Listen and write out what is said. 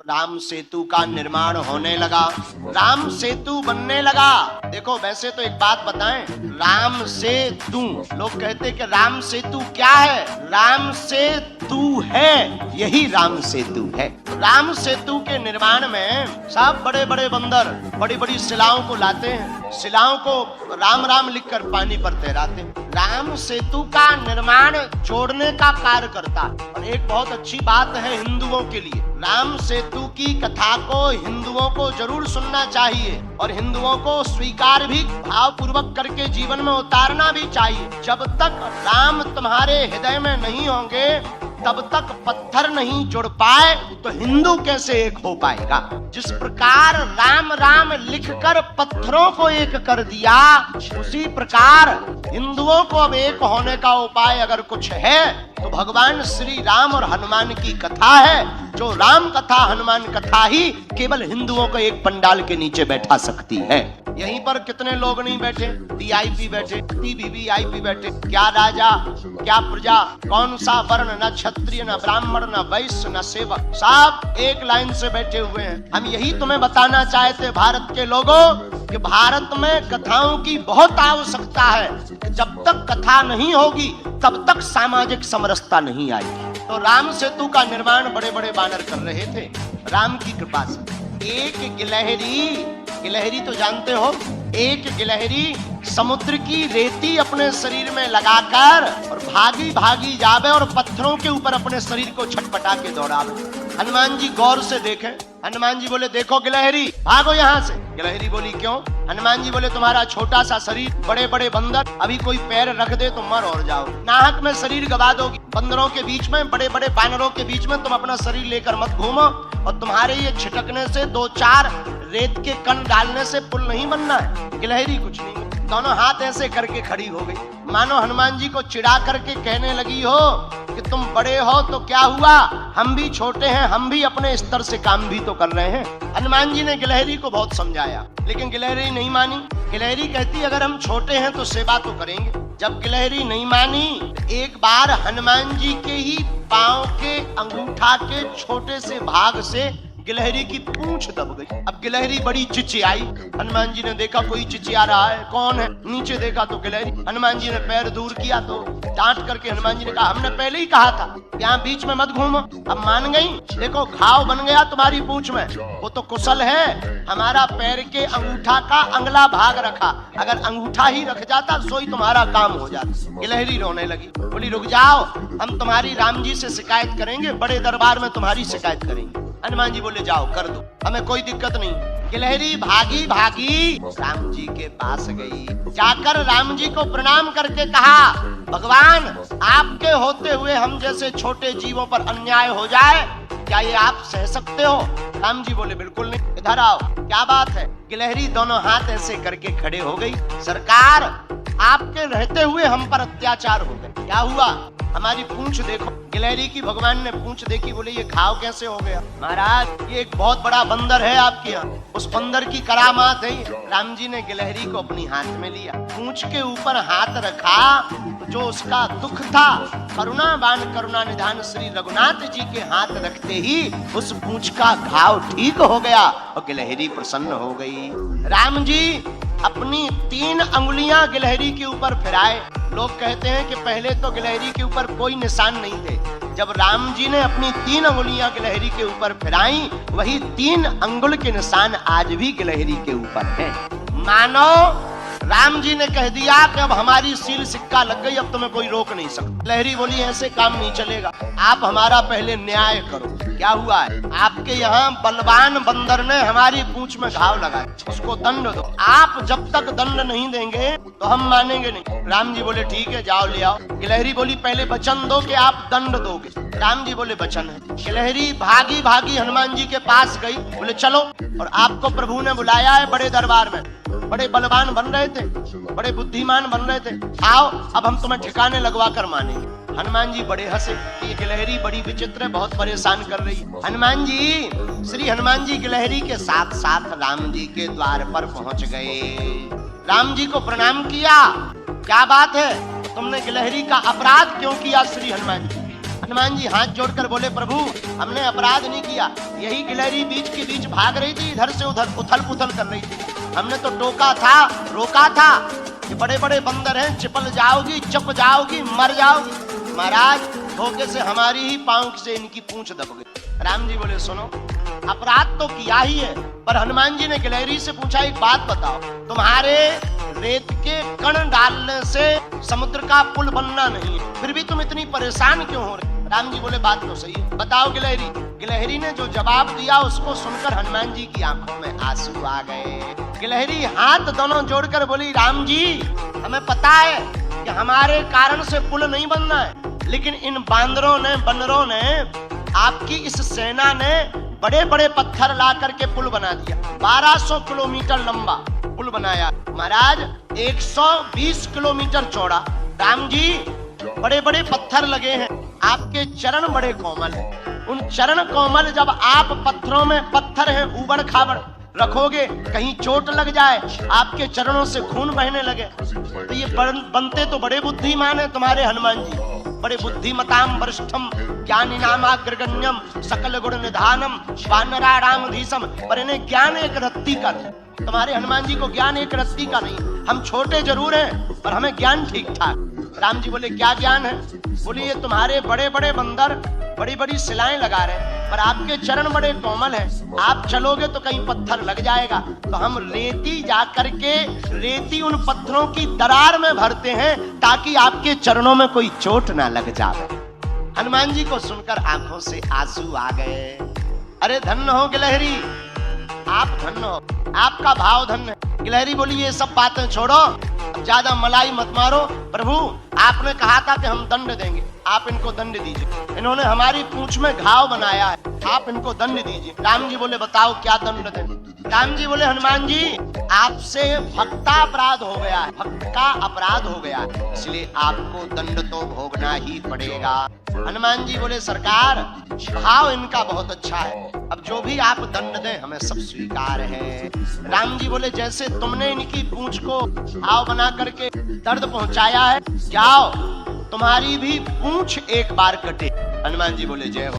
राम सेतु का निर्माण होने लगा, राम सेतु बनने लगा। देखो वैसे तो एक बात बताएं, राम सेतु, लोग कहते कि राम सेतु क्या है? राम सेतु है, यही राम सेतु है। राम सेतु के निर्माण में सब बड़े बड़े बंदर बड़ी बड़ी शिलाओं को लाते हैं, शिलाओं को राम राम लिखकर पानी पर तैराते हैं। राम सेतु का निर्माण जोड़ने का कार्य करता है। और एक बहुत अच्छी बात है हिंदुओं के लिए, राम सेतु की कथा को हिंदुओं को जरूर सुनना चाहिए और हिंदुओं को स्वीकार भी भावपूर्वक करके जीवन में उतारना भी चाहिए। जब तक राम तुम्हारे हृदय में नहीं होंगे तब तक पत्थर नहीं जुड़ पाए तो हिंदू कैसे एक हो पाएगा। जिस प्रकार राम राम लिखकर पत्थरों को एक कर दिया, उसी प्रकार हिंदुओं को अब एक होने का उपाय अगर कुछ है तो भगवान श्री राम और हनुमान की कथा है। जो राम कथा हनुमान कथा ही केवल हिंदुओं को एक पंडाल के नीचे बैठा सकती है। यहीं पर कितने लोग नहीं बैठे, वीआईपी बैठे, वीवीआईपी बैठे, क्या राजा क्या प्रजा, कौन सा वर्ण, न क्षत्रिय न ब्राह्मण न वैश्य न सेवक, सब एक लाइन से बैठे हुए हैं। हम यही तुम्हें बताना चाहते भारत के लोगों कि भारत में कथाओं की बहुत आवश्यकता है। जब तक कथा नहीं होगी तब तक सामाजिक समरसता नहीं आएगी। तो राम सेतु का निर्माण बड़े बड़े बानर कर रहे थे राम की कृपा से। एक गिलहरी, गिलहरी तो जानते हो, एक गिलहरी समुद्र की रेती अपने शरीर में लगाकर और भागी भागी जावे और पत्थरों के ऊपर अपने शरीर को छटपटा के दौड़ावे। हनुमान जी गौर से देखें, हनुमान जी बोले देखो गिलहरी भागो यहाँ से। गिलहरी बोली क्यों? हनुमान जी बोले तुम्हारा छोटा सा शरीर, बड़े बड़े बंदर, अभी कोई पैर रख दे तो मर और जाओ, नाहक में शरीर गवा दोगी। बंदरों के बीच में, बड़े बड़े बानरों के बीच में तुम अपना शरीर लेकर मत घूमो और तुम्हारे ये छिटकने से दो चार रेत के कण डालने से पुल नहीं बनना है। गिलहरी कुछ नहीं, दोनों हाथ ऐसे करके खड़ी हो गई, मानो हनुमान जी को चिढ़ा करके कहने लगी हो कि तुम बड़े हो तो क्या हुआ, हम भी छोटे हैं, हम भी अपने स्तर से काम भी तो कर रहे हैं। हनुमान जी ने गिलहरी को बहुत समझाया लेकिन गिलहरी नहीं मानी। गिलहरी कहती अगर हम छोटे हैं तो सेवा तो करेंगे। जब गिलहरी नहीं मानी, एक बार हनुमान जी के ही पांव के अंगूठा के छोटे से भाग से गिलहरी की पूंछ दब गई। अब गिलहरी बड़ी चिचियाई, हनुमान जी ने देखा कोई चिचिया रहा है, कौन है? नीचे देखा तो गिलहरी। हनुमान जी ने पैर दूर किया तो डांट करके हनुमान जी ने कहा हमने पहले ही कहा था यहाँ बीच में मत घूमो। अब मान गई, देखो घाव बन गया तुम्हारी पूंछ में, वो तो कुशल है, हमारा पैर के अंगूठा का अगला भाग रखा, अगर अंगूठा ही रख जाता सोई तुम्हारा काम हो जाता। गिलहरी रोने लगी, बोली रुक जाओ, हम तुम्हारी राम जी से शिकायत करेंगे, बड़े दरबार में तुम्हारी शिकायत करेंगे। हनुमान जी बोले जाओ कर दो, हमें कोई दिक्कत नहीं। गिलहरी भागी भागी राम जी के पास गई, जाकर राम जी को प्रणाम करके कहा भगवान आपके होते हुए हम जैसे छोटे जीवों पर अन्याय हो जाए, क्या ये आप सह सकते हो? राम जी बोले बिल्कुल नहीं, इधर आओ, क्या बात है? गिलहरी दोनों हाथ ऐसे करके खड़े हो गई, सरकार आपके रहते हुए हम पर अत्याचार हो गए, क्या हुआ? हमारी पूंछ देखो। गिलहरी की भगवान ने पूंछ देखी, बोले ये घाव कैसे हो गया? महाराज ये एक बहुत बड़ा बंदर है आपके यहाँ, उस बंदर की करामात है। राम जी ने गिलहरी को अपनी हाथ में लिया, पूंछ के ऊपर हाथ रखा तो जो उसका दुख था, करुणावान करुणा निधान श्री रघुनाथ जी के हाथ रखते ही उस पूंछ का घाव ठीक हो गया और गिलहरी प्रसन्न हो गई। राम जी अपनी 3 अंगुलियां गिलहरी के ऊपर फिराए। लोग कहते हैं कि पहले तो गिलहरी के ऊपर कोई निशान नहीं थे, जब राम जी ने अपनी 3 अंगुलियां गिलहरी के ऊपर फिराई, वही 3 अंगुल के निशान आज भी गिलहरी के ऊपर है। मानो राम जी ने कह दिया कि अब हमारी सील सिक्का लग गई, अब तुम्हें कोई रोक नहीं सकता। गिलहरी बोली ऐसे काम नहीं चलेगा, आप हमारा पहले न्याय करो। क्या हुआ है? आपके यहाँ बलवान बंदर ने हमारी पूंछ में घाव लगाया, उसको दंड दो। आप जब तक दंड नहीं देंगे तो हम मानेंगे नहीं। राम जी बोले ठीक है जाओ ले आओ। गिलहरी बोली पहले वचन दो कि आप दंड दोगे। राम जी बोले वचन है। गिलहरी भागी भागी हनुमान जी के पास गई, बोले चलो, और आपको प्रभु ने बुलाया है बड़े दरबार में, बड़े बलवान बन रहे थे, बड़े बुद्धिमान बन रहे थे, आओ अब हम तुम्हें ठिकाने लगवा कर मानेंगे। हनुमान जी बड़े हंसे, ये गिलहरी बड़ी विचित्र है, बहुत परेशान कर रही है। हनुमान जी, श्री हनुमान जी गिलहरी के साथ साथ राम जी के द्वार पर पहुंच गए। राम जी को प्रणाम किया, क्या बात है, तुमने गिलहरी का अपराध क्यों किया श्री हनुमान जी? हनुमान जी हाथ जोड़कर बोले, प्रभु हमने अपराध नहीं किया, यही गिलहरी बीच के बीच भाग रही थी, इधर से उधर उथल पुथल कर रही थी, हमने तो टोका था, रोका था। ये बड़े बड़े बंदर हैं, चिपल जाओगी, चप जाओगी, मर जाओगी। महाराज धोखे से हमारी ही पांव से इनकी पूंछ दब गई। राम जी बोले, सुनो अपराध तो किया ही है, पर हनुमान जी ने गिलहरी से पूछा, एक बात बताओ, तुम्हारे रेत के कण डालने से समुद्र का पुल बनना नहीं है, फिर भी तुम इतनी परेशान क्यों हो रहे? राम जी बोले, बात तो सही है, बताओ गिलहरी। गिलहरी ने जो जवाब दिया उसको सुनकर हनुमान जी की आंखों में आंसू आ गए। गिलहरी हाथ दोनों जोड़कर बोली, राम जी हमें पता है कि हमारे कारण से पुल नहीं बनना है, लेकिन इन बंदरों ने आपकी इस सेना ने बड़े बड़े पत्थर ला करके पुल बना दिया, 1200 किलोमीटर लंबा पुल बनाया। महाराज 120 किलोमीटर चौड़ा। राम जी बड़े बड़े पत्थर लगे हैं, आपके चरण बड़े कोमल हैं, उन चरण कोमल जब आप पत्थरों में पत्थर हैं ऊबड़ खाबड़ रखोगे, कहीं चोट लग जाए, आपके चरणों से खून बहने लगे, तो ये बनते तो बड़े बुद्धिमान है तुम्हारे हनुमान जी, बड़े बुद्धिमताम वरिष्ठम ज्ञानिनामाग्रगण्यम सकल गुण निधानम वानराणामधीशम, पर इन्हें ज्ञान एक रत्ती का नहीं, तुम्हारे हनुमान जी को ज्ञान एक रत्ती का नहीं। हम छोटे जरूर हैं पर हमें ज्ञान ठीक ठाक। राम जी बोले, क्या ज्ञान है? बोले, ये तुम्हारे बड़े बड़े बंदर बड़ी बड़ी सिलाएं लगा रहे हैं, पर आपके चरण बड़े कोमल हैं, आप चलोगे तो कहीं पत्थर लग जाएगा, तो हम रेती जा करके रेती उन पत्थरों की दरार में भरते हैं ताकि आपके चरणों में कोई चोट ना लग जाए। हनुमान जी को सुनकर आंखों से आंसू आ गए। अरे धन्य हो गिलहरी, आप धन्य हो, आपका भाव धन्य है। गिलहरी बोली, ये सब बातें छोड़ो, अब ज्यादा मलाई मत मारो, प्रभु आपने कहा था कि हम दंड देंगे, आप इनको दंड दीजिए, इन्होंने हमारी पूंछ में घाव बनाया है, आप इनको दंड दीजिए। राम जी बोले, बताओ क्या दंड दें? राम जी बोले, हनुमान जी आपसे भक्ता अपराध हो गया है, भक्त का अपराध हो गया है, इसलिए आपको दंड तो भोगना ही पड़ेगा। हनुमान जी बोले, सरकार भाव इनका बहुत अच्छा है, अब जो भी आप दंड दें हमें सब स्वीकार है। राम जी बोले, जैसे तुमने इनकी पूंछ को घाव बना करके दर्द पहुंचाया है, जाओ तुम्हारी भी पूंछ एक बार कटे। हनुमान जी बोले, जय हो।